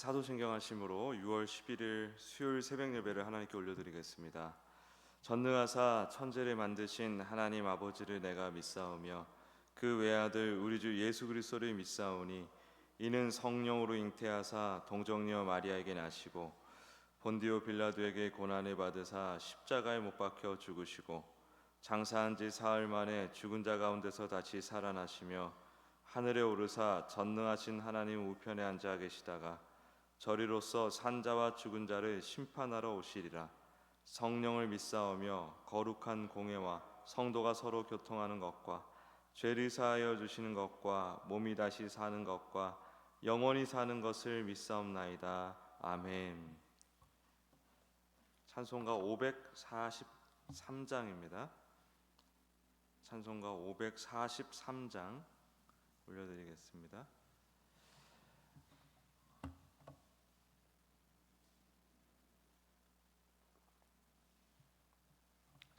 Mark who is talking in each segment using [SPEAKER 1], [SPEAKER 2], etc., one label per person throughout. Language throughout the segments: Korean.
[SPEAKER 1] 사도신경 하심으로 6월 11일 수요일 새벽 예배를 하나님께 올려드리겠습니다. 전능하사 천지를 만드신 하나님 아버지를 내가 믿사오며 그 외아들 우리 주 예수 그리스도를 믿사오니 이는 성령으로 잉태하사 동정녀 마리아에게 나시고 본디오 빌라도에게 고난을 받으사 십자가에 못 박혀 죽으시고 장사한 지 사흘 만에 죽은 자 가운데서 다시 살아나시며 하늘에 오르사 전능하신 하나님 우편에 앉아 계시다가 저리로서 산자와 죽은 자를 심판하러 오시리라. 성령을 믿사오며 거룩한 공회와 성도가 서로 교통하는 것과 죄를 사하여 주시는 것과 몸이 다시 사는 것과 영원히 사는 것을 믿사옵나이다. 아멘. 찬송가 543장입니다. 찬송가 543장 올려드리겠습니다.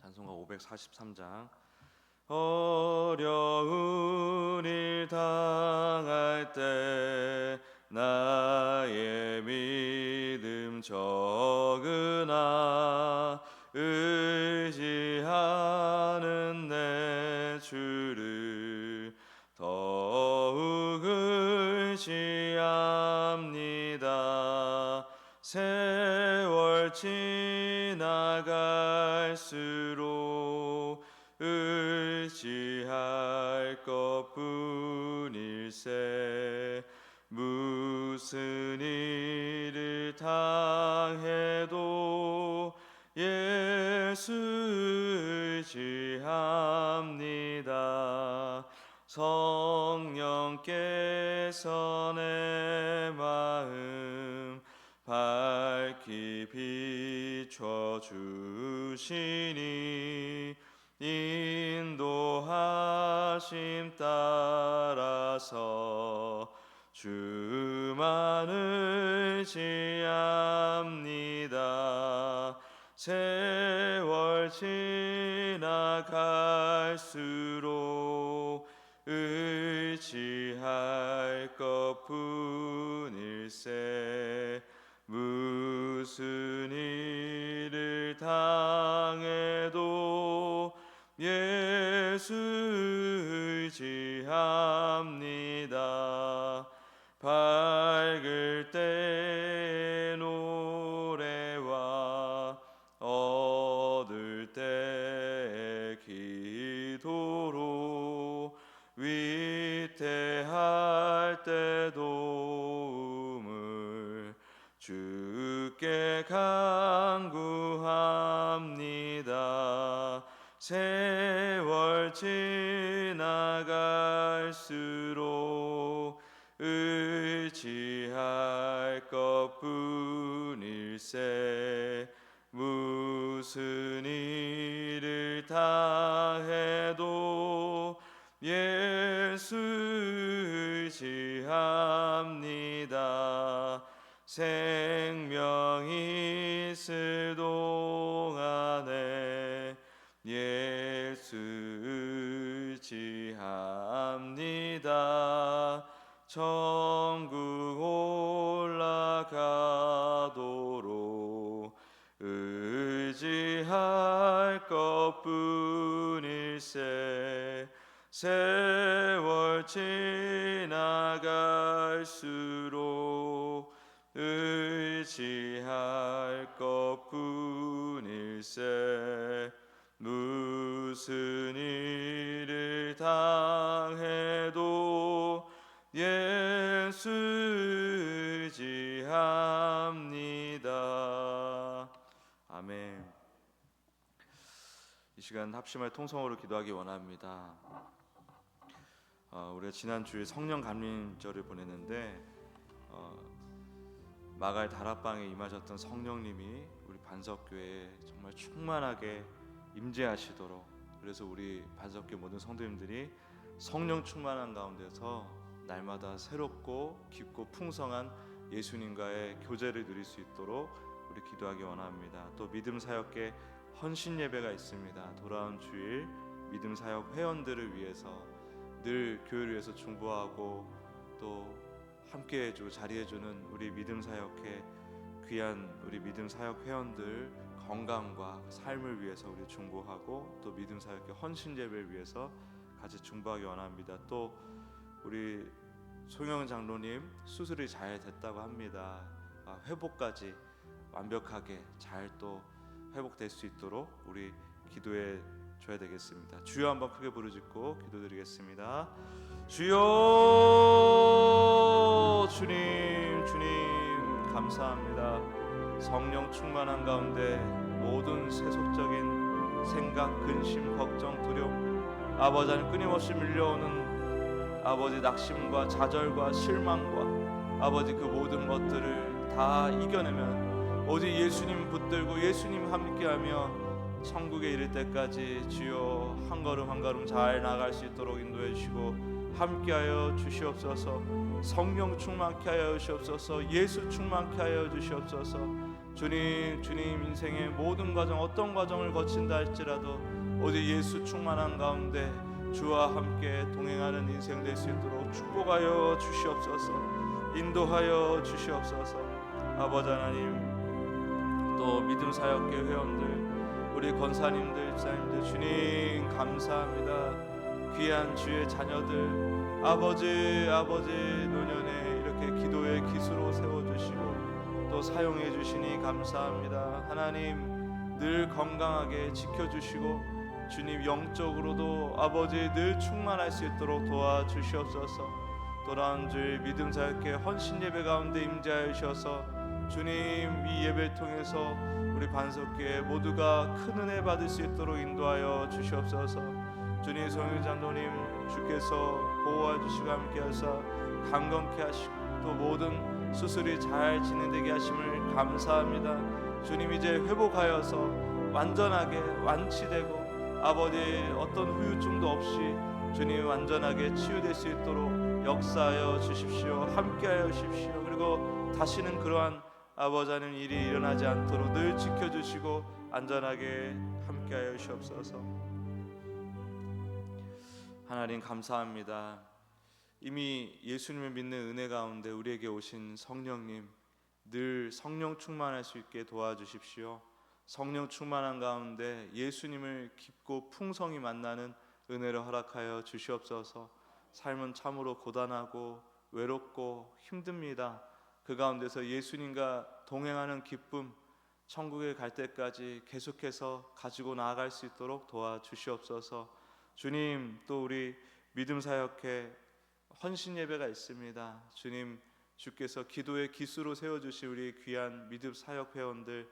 [SPEAKER 1] 찬송가 543장. 어려운 일 당할 때 나의 믿음 적으나 의지하는 내 주를 더욱 의지합니다. 세월 지나갈수록 의지할 것뿐일세. 무슨 일을 당해도 예수 의지합니다. 성령께서 내 마음 밝히 비춰주시니 인도하심 따라서 주만 의지합니다. 세월 지나갈수록 의지할 것뿐일세. 무슨 일을 당해도 예수 의지합니다. 밝을 때의 노래와 어두울 때의 기도로 위태할 때 도움을 주께 간구합니다. 세월 지나갈수록 의지할 것뿐일세. 무슨 일을 당해도 예수 의지합니다. 생명이 있을 동안에 예수 의지합니다. 천국 올라가도록 의지할 것뿐일세. 세월 지나갈수록 의지할 것뿐일세. 무슨 일을 당해도 예수 의지합니다. 아멘. 이 시간 합심할 통성으로 기도하기 원합니다. 우리가 지난 주에 성령 감림절을 보냈는데 마갈 다락방에 임하셨던 성령님이 우리 반석교회에 정말 충만하게 임재하시도록, 그래서 우리 반석교회 모든 성도님들이 성령 충만한 가운데서 날마다 새롭고 깊고 풍성한 예수님과의 교제를 누릴 수 있도록 우리 기도하기 원합니다. 또 믿음 사역계 헌신 예배가 있습니다. 돌아온 주일 믿음 사역 회원들을 위해서 늘 교회를 위해서 중보하고 또 함께해주고 자리해주는 우리 믿음 사역회 귀한 우리 믿음 사역 회원들 건강과 삶을 위해서 우리 중보하고 또 믿음 사역회 헌신 예배를 위해서 같이 중보하기 원합니다. 또 우리 송영 장로님 수술이 잘 됐다고 합니다. 회복까지 완벽하게 잘 또 회복될 수 있도록 우리 기도해 줘야 되겠습니다. 주여 한번 크게 부르짖고 기도드리겠습니다. 주여, 주님, 주님 감사합니다. 성령 충만한 가운데 모든 세속적인 생각, 근심, 걱정, 두려움, 아버지 하나님 끊임없이 밀려오는 아버지 낙심과 좌절과 실망과 아버지 그 모든 것들을 다 이겨내면 오직 예수님 붙들고 예수님 함께하며 천국에 이를 때까지 주여 한 걸음 한 걸음 잘 나아갈 수 있도록 인도해 주시고 함께하여 주시옵소서. 성령 충만케 하여 주시옵소서. 예수 충만케 하여 주시옵소서. 주님, 주님 인생의 모든 과정 어떤 과정을 거친다 할지라도 오직 예수 충만한 가운데 주와 함께 동행하는 인생 될 수 있도록 축복하여 주시옵소서. 인도하여 주시옵소서. 아버지 하나님, 또 믿음 사역계 회원들 우리 권사님들, 집사님들 주님 감사합니다. 귀한 주의 자녀들 아버지 노년에 이렇게 기도의 기수로 세워주시고 또 사용해 주시니 감사합니다. 하나님 늘 건강하게 지켜주시고 주님 영적으로도 아버지 늘 충만할 수 있도록 도와주시옵소서. 돌아온 주의 믿음 사역회 헌신 예배 가운데 임재하여 주셔서 주님 이 예배를 통해서 우리 반석교회 모두가 큰 은혜 받을 수 있도록 인도하여 주시옵소서. 주님 송영 장로님 주께서 보호해 주시고 함께 하사 강건케 하시고 또 모든 수술이 잘 진행되게 하심을 감사합니다. 주님 이제 회복하여서 완전하게 완치되고 아버지 어떤 후유증도 없이 주님 완전하게 치유될 수 있도록 역사하여 주십시오. 함께하여 주십시오. 그리고 다시는 그러한 아버지 하나님 일이 일어나지 않도록 늘 지켜주시고 안전하게 함께하여 주시옵소서. 하나님 감사합니다. 이미 예수님을 믿는 은혜 가운데 우리에게 오신 성령님 늘 성령 충만할 수 있게 도와주십시오. 성령 충만한 가운데 예수님을 깊고 풍성히 만나는 은혜를 허락하여 주시옵소서. 삶은 참으로 고단하고 외롭고 힘듭니다. 그 가운데서 예수님과 동행하는 기쁨 천국에 갈 때까지 계속해서 가지고 나아갈 수 있도록 도와주시옵소서. 주님 또 우리 믿음 사역회 헌신 예배가 있습니다. 주님 주께서 기도의 기수로 세워주신 우리 귀한 믿음 사역 회원들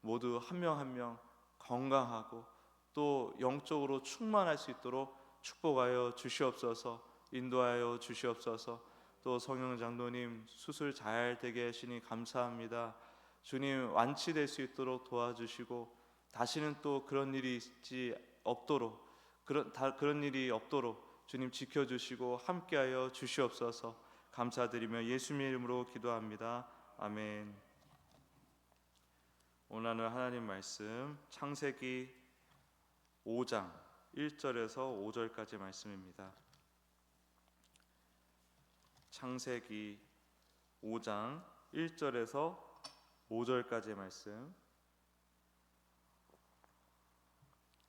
[SPEAKER 1] 모두 한 명 한 명 건강하고 또 영적으로 충만할 수 있도록 축복하여 주시옵소서. 인도하여 주시옵소서. 또 성영 장로님 수술 잘 되게 하시니 감사합니다. 주님 완치될 수 있도록 도와주시고 다시는 또 그런 일이 그런 일이 없도록 주님 지켜주시고 함께하여 주시옵소서. 감사드리며 예수님의 이름으로 기도합니다. 아멘. 오늘 하나님 말씀 창세기 5장 1절에서 5절까지 말씀입니다. 창세기 5장 1절에서 5절까지의 말씀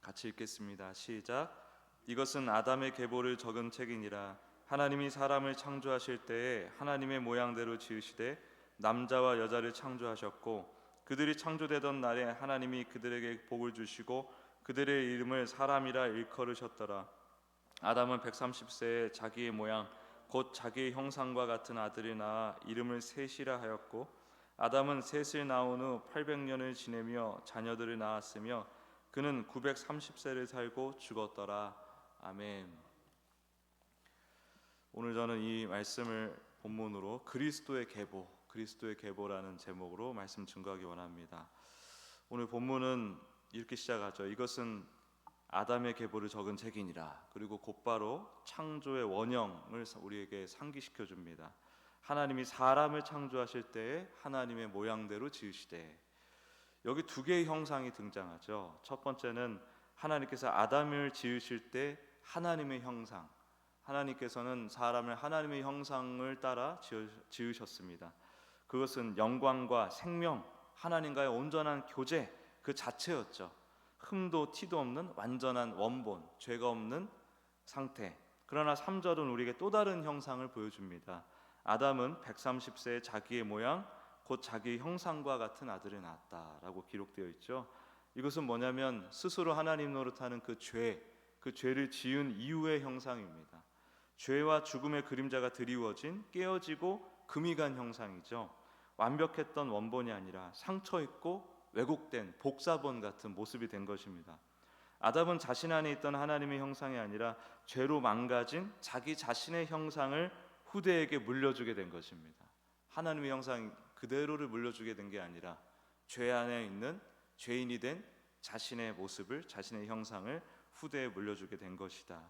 [SPEAKER 1] 같이 읽겠습니다. 시작. 이것은 아담의 계보를 적은 책이니라. 하나님이 사람을 창조하실 때에 하나님의 모양대로 지으시되 남자와 여자를 창조하셨고 그들이 창조되던 날에 하나님이 그들에게 복을 주시고 그들의 이름을 사람이라 일컬으셨더라. 아담은 130세에 자기의 모양 곧 자기의 형상과 같은 아들이 낳아 이름을 셋이라 하였고 아담은 셋을 낳은 후 800년을 지내며 자녀들을 낳았으며 그는 930세를 살고 죽었더라. 아멘. 오늘 저는 이 말씀을 본문으로 그리스도의 계보라는 제목으로 말씀 증거하기 원합니다. 오늘 본문은 이렇게 시작하죠. 이것은 아담의 계보를 적은 책이니라. 그리고 곧바로 창조의 원형을 우리에게 상기시켜 줍니다. 하나님이 사람을 창조하실 때에 하나님의 모양대로 지으시되, 여기 두 개의 형상이 등장하죠. 첫 번째는 하나님께서 아담을 지으실 때 하나님의 형상, 하나님께서는 사람을 하나님의 형상을 따라 지으셨습니다. 그것은 영광과 생명, 하나님과의 온전한 교제 그 자체였죠. 흠도 티도 없는 완전한 원본, 죄가 없는 상태. 그러나 3절은 우리에게 또 다른 형상을 보여줍니다. 아담은 130세에 자기의 모양 곧 자기의 형상과 같은 아들을 낳았다라고 기록되어 있죠. 이것은 뭐냐면 스스로 하나님 노릇하는 그 죄를 지은 이후의 형상입니다. 죄와 죽음의 그림자가 드리워진 깨어지고 금이 간 형상이죠. 완벽했던 원본이 아니라 상처 있고 왜곡된 복사본 같은 모습이 된 것입니다. 아담은 자신 안에 있던 하나님의 형상이 아니라 죄로 망가진 자기 자신의 형상을 후대에게 물려주게 된 것입니다. 하나님의 형상 그대로를 물려주게 된 게 아니라 죄 안에 있는 죄인이 된 자신의 모습을, 자신의 형상을 후대에 물려주게 된 것이다.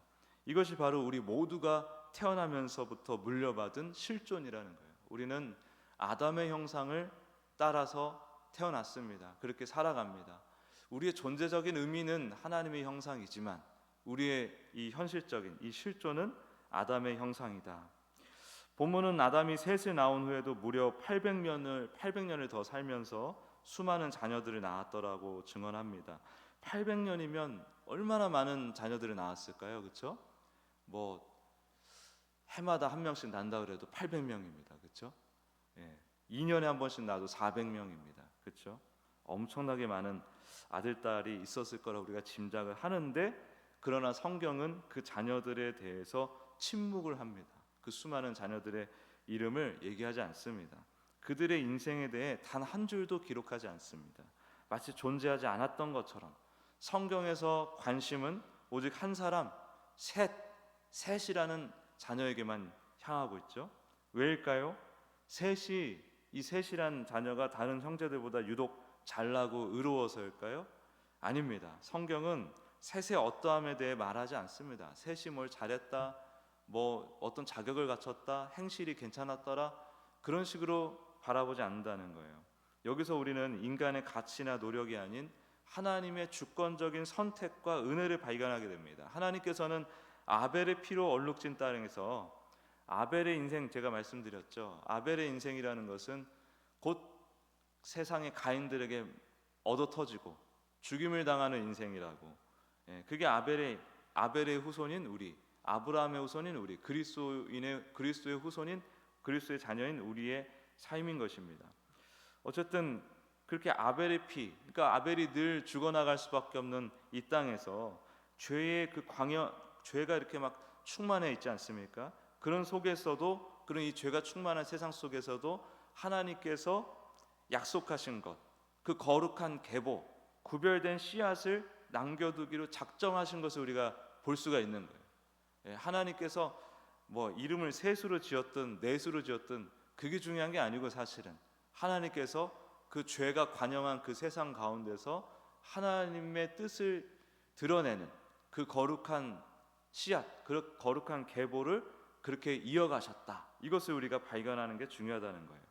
[SPEAKER 1] 이것이 바로 우리 모두가 태어나면서부터 물려받은 실존이라는 거예요. 우리는 아담의 형상을 따라서 태어났습니다. 그렇게 살아갑니다. 우리의 존재적인 의미는 하나님의 형상이지만 우리의 이 현실적인 이 실존은 아담의 형상이다. 본문은 아담이 셋을 낳은 후에도 무려 800년을 더 살면서 수많은 자녀들을 낳았더라고 증언합니다. 800년이면 얼마나 많은 자녀들을 낳았을까요? 그렇죠? 뭐 해마다 한 명씩 난다 그래도 800명입니다. 그렇죠? 예. 2년에 한 번씩 낳아도 400명입니다. 그렇죠? 엄청나게 많은 아들, 딸이 있었을 거라고 우리가 짐작을 하는데, 그러나 성경은 그 자녀들에 대해서 침묵을 합니다. 그 수많은 자녀들의 이름을 얘기하지 않습니다. 그들의 인생에 대해 단 한 줄도 기록하지 않습니다. 마치 존재하지 않았던 것처럼 성경에서 관심은 오직 한 사람, 셋이라는 자녀에게만 향하고 있죠. 왜일까요? 이 셋이란 자녀가 다른 형제들보다 유독 잘나고 의로워서일까요? 아닙니다. 성경은 셋의 어떠함에 대해 말하지 않습니다. 셋이 뭘 잘했다, 뭐 어떤 자격을 갖췄다, 행실이 괜찮았더라, 그런 식으로 바라보지 않는다는 거예요. 여기서 우리는 인간의 가치나 노력이 아닌 하나님의 주권적인 선택과 은혜를 발견하게 됩니다. 하나님께서는 아벨의 피로 얼룩진 땅에서 아벨의 인생, 제가 말씀드렸죠. 아벨의 인생이라는 것은 곧 세상의 가인들에게 얻어터지고 죽임을 당하는 인생이라고. 그게 아벨의 후손인 우리, 아브라함의 후손인 우리, 그리스도의 후손인, 그리스도의 자녀인 우리의 삶인 것입니다. 어쨌든 그렇게 아벨의 피, 그러니까 아벨이 늘 죽어나갈 수밖에 없는 이 땅에서 죄의 그 죄가 이렇게 막 충만해 있지 않습니까? 그런 속에서도, 그런 이 죄가 충만한 세상 속에서도 하나님께서 약속하신 것, 그 거룩한 계보, 구별된 씨앗을 남겨두기로 작정하신 것을 우리가 볼 수가 있는 거예요. 하나님께서 뭐 이름을 셋으로 지었든 넷으로 지었든 그게 중요한 게 아니고, 사실은 하나님께서 그 죄가 관영한 그 세상 가운데서 하나님의 뜻을 드러내는 그 거룩한 씨앗, 그 거룩한 계보를 그렇게 이어가셨다. 이것을 우리가 발견하는 게 중요하다는 거예요.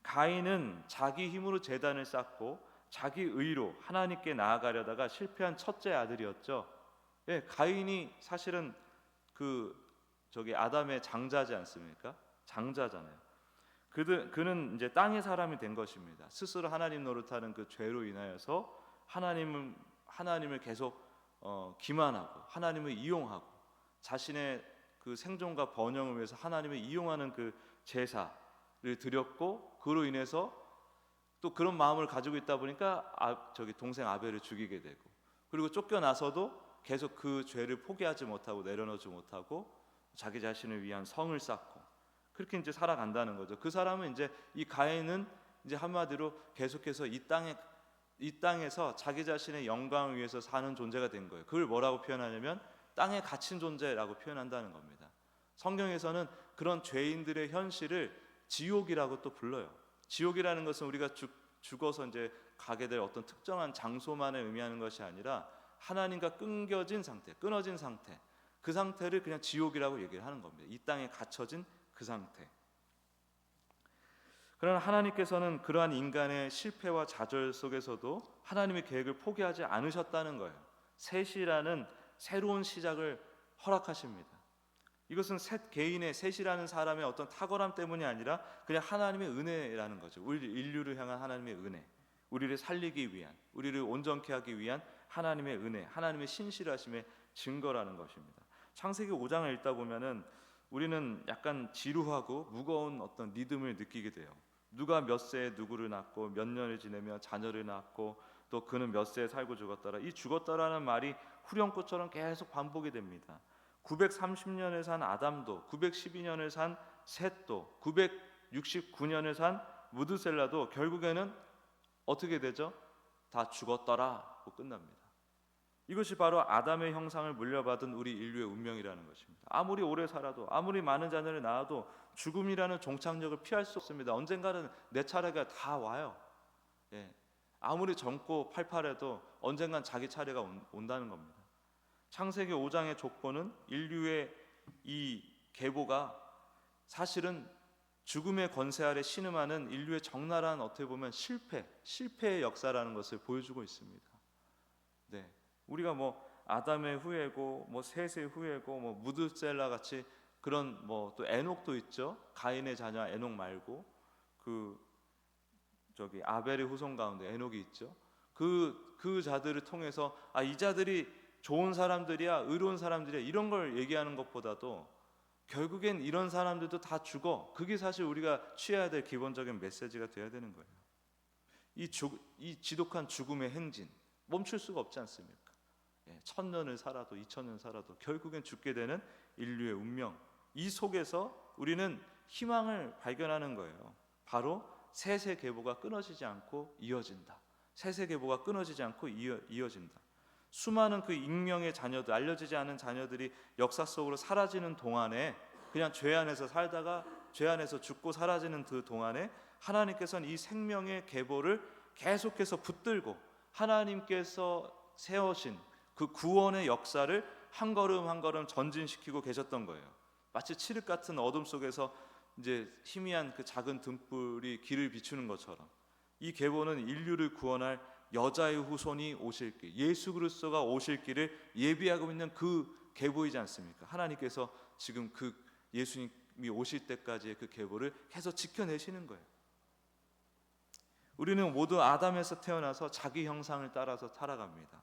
[SPEAKER 1] 가인은 자기 힘으로 제단을 쌓고 자기 의로 하나님께 나아가려다가 실패한 첫째 아들이었죠. 가인이 사실은 아담의 장자지 않습니까? 장자잖아요. 그는 이제 땅의 사람이 된 것입니다. 스스로 하나님 노릇하는 그 죄로 인하여서 하나님을 계속 기만하고 하나님을 이용하고 자신의 그 생존과 번영을 위해서 하나님을 이용하는 그 제사를 드렸고, 그로 인해서 또 그런 마음을 가지고 있다 보니까 동생 아벨을 죽이게 되고, 그리고 쫓겨나서도 계속 그 죄를 포기하지 못하고 내려놓지 못하고 자기 자신을 위한 성을 쌓고 그렇게 이제 살아간다는 거죠. 그 사람은 이제 이 가인은 이제 한마디로 계속해서 이 땅에서 자기 자신의 영광을 위해서 사는 존재가 된 거예요. 그걸 뭐라고 표현하냐면 땅에 갇힌 존재라고 표현한다는 겁니다. 성경에서는 그런 죄인들의 현실을 지옥이라고 또 불러요. 지옥이라는 것은 우리가 죽어서 이제 가게 될 어떤 특정한 장소만을 의미하는 것이 아니라 하나님과 끊어진 상태, 그 상태를 그냥 지옥이라고 얘기를 하는 겁니다. 이 땅에 갇혀진 그 상태. 그러나 하나님께서는 그러한 인간의 실패와 좌절 속에서도 하나님의 계획을 포기하지 않으셨다는 거예요. 셋이라는 새로운 시작을 허락하십니다. 이것은 셋 개인의 셋이라는 사람의 어떤 탁월함 때문이 아니라 그냥 하나님의 은혜라는 거죠. 우리 인류를 향한 하나님의 은혜, 우리를 살리기 위한, 우리를 온전케 하기 위한 하나님의 은혜, 하나님의 신실하심의 증거라는 것입니다. 창세기 5장을 읽다 보면은 우리는 약간 지루하고 무거운 어떤 리듬을 느끼게 돼요. 누가 몇 세에 누구를 낳고 몇 년을 지내며 자녀를 낳고 또 그는 몇 세에 살고 죽었더라. 이 죽었더라는 말이 후렴구처럼 계속 반복이 됩니다. 930년을 산 아담도, 912년을 산 셋도, 969년을 산 무드셀라도 결국에는 어떻게 되죠? 다 죽었더라고 끝납니다. 이것이 바로 아담의 형상을 물려받은 우리 인류의 운명이라는 것입니다. 아무리 오래 살아도, 아무리 많은 자녀를 낳아도 죽음이라는 종착역을 피할 수 없습니다. 언젠가는 내 차례가 다 와요. 예. 아무리 젊고 팔팔해도 언젠간 자기 차례가 온다는 겁니다. 창세기 5장의 족보는 인류의 이 계보가 사실은 죽음의 권세 아래 신음하는 인류의 적나라한 어떻게 보면 실패의 역사라는 것을 보여주고 있습니다. 네, 우리가 뭐 아담의 후예고, 뭐 셋의 후예고, 뭐 무드셀라 같이 그런 뭐 또 에녹도 있죠. 가인의 자녀 에녹 말고 저기 아벨의 후손 가운데 에녹이 있죠. 그 자들을 통해서 이 자들이 좋은 사람들이야, 의로운 사람들이야 이런 걸 얘기하는 것보다도 결국엔 이런 사람들도 다 죽어. 그게 사실 우리가 취해야 될 기본적인 메시지가 되어야 되는 거예요. 이 지독한 죽음의 행진 멈출 수가 없지 않습니까? 1000년을 살아도 2000년 살아도 결국엔 죽게 되는 인류의 운명, 이 속에서 우리는 희망을 발견하는 거예요. 바로 셋의 계보가 끊어지지 않고 이어진다. 셋의 계보가 끊어지지 않고 이어진다. 수많은 그 익명의 자녀들, 알려지지 않은 자녀들이 역사 속으로 사라지는 동안에, 그냥 죄 안에서 살다가 죄 안에서 죽고 사라지는 그 동안에 하나님께서는 이 생명의 계보를 계속해서 붙들고 하나님께서 세우신 그 구원의 역사를 한 걸음 한 걸음 전진시키고 계셨던 거예요. 마치 칠흑 같은 어둠 속에서 이제 희미한 그 작은 등불이 길을 비추는 것처럼 이 계보는 인류를 구원할 여자의 후손이 오실 길, 예수 그리스도가 오실 길을 예비하고 있는 그 계보이지 않습니까? 하나님께서 지금 그 예수님이 오실 때까지의 그 계보를 계속 지켜내시는 거예요. 우리는 모두 아담에서 태어나서 자기 형상을 따라서 살아갑니다.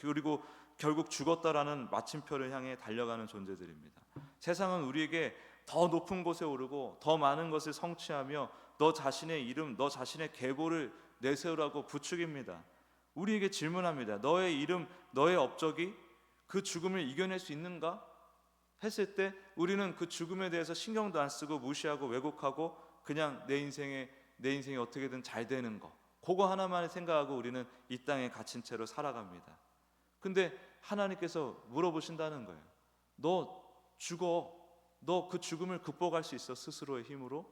[SPEAKER 1] 그리고 결국 죽었다라는 마침표를 향해 달려가는 존재들입니다. 세상은 우리에게 더 높은 곳에 오르고 더 많은 것을 성취하며 너 자신의 이름, 너 자신의 계보를 내세우라고 부추깁니다. 우리에게 질문합니다. 너의 이름, 너의 업적이 그 죽음을 이겨낼 수 있는가? 했을 때 우리는 그 죽음에 대해서 신경도 안 쓰고 무시하고 왜곡하고 그냥 내 인생이 어떻게든 잘 되는 거, 그거 하나만 생각하고 우리는 이 땅에 갇힌 채로 살아갑니다. 근데 하나님께서 물어보신다는 거예요. 너 죽어. 너 그 죽음을 극복할 수 있어? 스스로의 힘으로?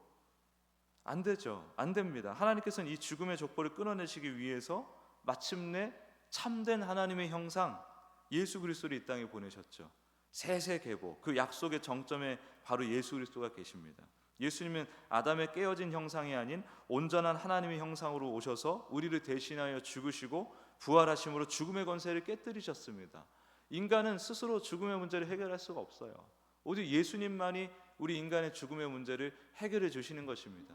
[SPEAKER 1] 안 되죠. 안 됩니다. 하나님께서는 이 죽음의 족보를 끊어내시기 위해서 마침내 참된 하나님의 형상 예수 그리스도를 이 땅에 보내셨죠. 셋의 계보, 그 약속의 정점에 바로 예수 그리스도가 계십니다. 예수님은 아담의 깨어진 형상이 아닌 온전한 하나님의 형상으로 오셔서 우리를 대신하여 죽으시고 부활하심으로 죽음의 권세를 깨뜨리셨습니다. 인간은 스스로 죽음의 문제를 해결할 수가 없어요. 오직 예수님만이 우리 인간의 죽음의 문제를 해결해 주시는 것입니다.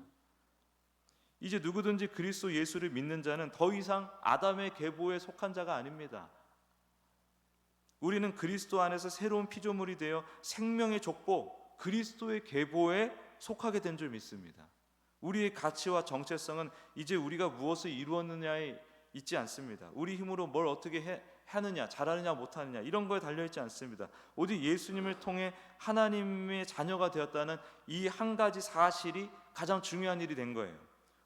[SPEAKER 1] 이제 누구든지 그리스도 예수를 믿는 자는 더 이상 아담의 계보에 속한 자가 아닙니다. 우리는 그리스도 안에서 새로운 피조물이 되어 생명의 족보, 그리스도의 계보에 속하게 된 줄 믿습니다. 우리의 가치와 정체성은 이제 우리가 무엇을 이루었느냐에 있지 않습니다. 우리 힘으로 뭘 어떻게 하느냐, 잘하느냐 못하느냐 이런 거에 달려있지 않습니다. 오직 예수님을 통해 하나님의 자녀가 되었다는 이 한 가지 사실이 가장 중요한 일이 된 거예요.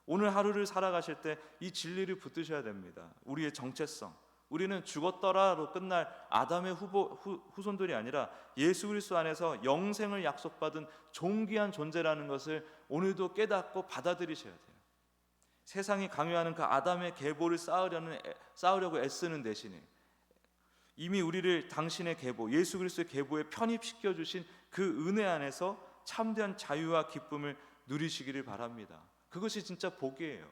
[SPEAKER 1] 오늘 하루를 살아가실 때 이 진리를 붙드셔야 됩니다. 우리의 정체성, 우리는 죽었더라로 끝날 아담의 후손들이 아니라 예수 그리스도 안에서 영생을 약속받은 존귀한 존재라는 것을 오늘도 깨닫고 받아들이셔야 돼요. 세상이 강요하는 그 아담의 계보를 쌓으려고 애쓰는 대신에 이미 우리를 당신의 계보, 예수 그리스도의 계보에 편입시켜 주신 그 은혜 안에서 참된 자유와 기쁨을 누리시기를 바랍니다. 그것이 진짜 복이에요.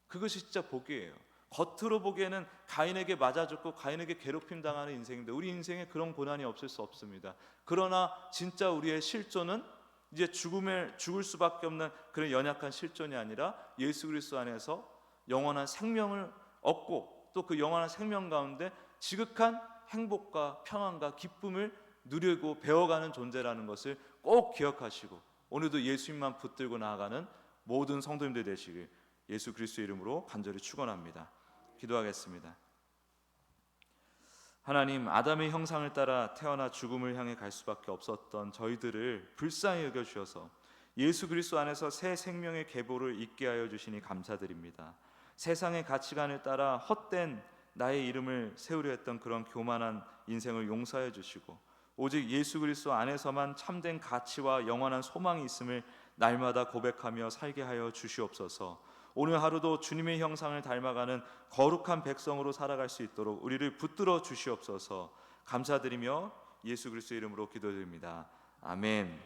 [SPEAKER 1] 그것이 진짜 복이에요.
[SPEAKER 2] 겉으로 보기에는 가인에게 맞아 죽고 가인에게 괴롭힘 당하는 인생인데 우리 인생에 그런 고난이 없을 수 없습니다. 그러나 진짜 우리의 실존은 이제 죽을 수밖에 없는 그런 연약한 실존이 아니라 예수 그리스도 안에서 영원한 생명을 얻고 또 그 영원한 생명 가운데 지극한 행복과 평안과 기쁨을 누리고 배워가는 존재라는 것을 꼭 기억하시고 오늘도 예수님만 붙들고 나아가는 모든 성도님들 되시길 예수 그리스도 이름으로 간절히 축원합니다. 기도하겠습니다. 하나님, 아담의 형상을 따라 태어나 죽음을 향해 갈 수밖에 없었던 저희들을 불쌍히 여겨주셔서 예수 그리스도 안에서 새 생명의 계보를 있게 하여 주시니 감사드립니다. 세상의 가치관을 따라 헛된 나의 이름을 세우려 했던 그런 교만한 인생을 용서해 주시고 오직 예수 그리스도 안에서만 참된 가치와 영원한 소망이 있음을 날마다 고백하며 살게 하여 주시옵소서. 오늘 하루도 주님의 형상을 닮아가는 거룩한 백성으로 살아갈 수 있도록 우리를 붙들어 주시옵소서. 감사드리며 예수 그리스도 이름으로 기도드립니다. 아멘.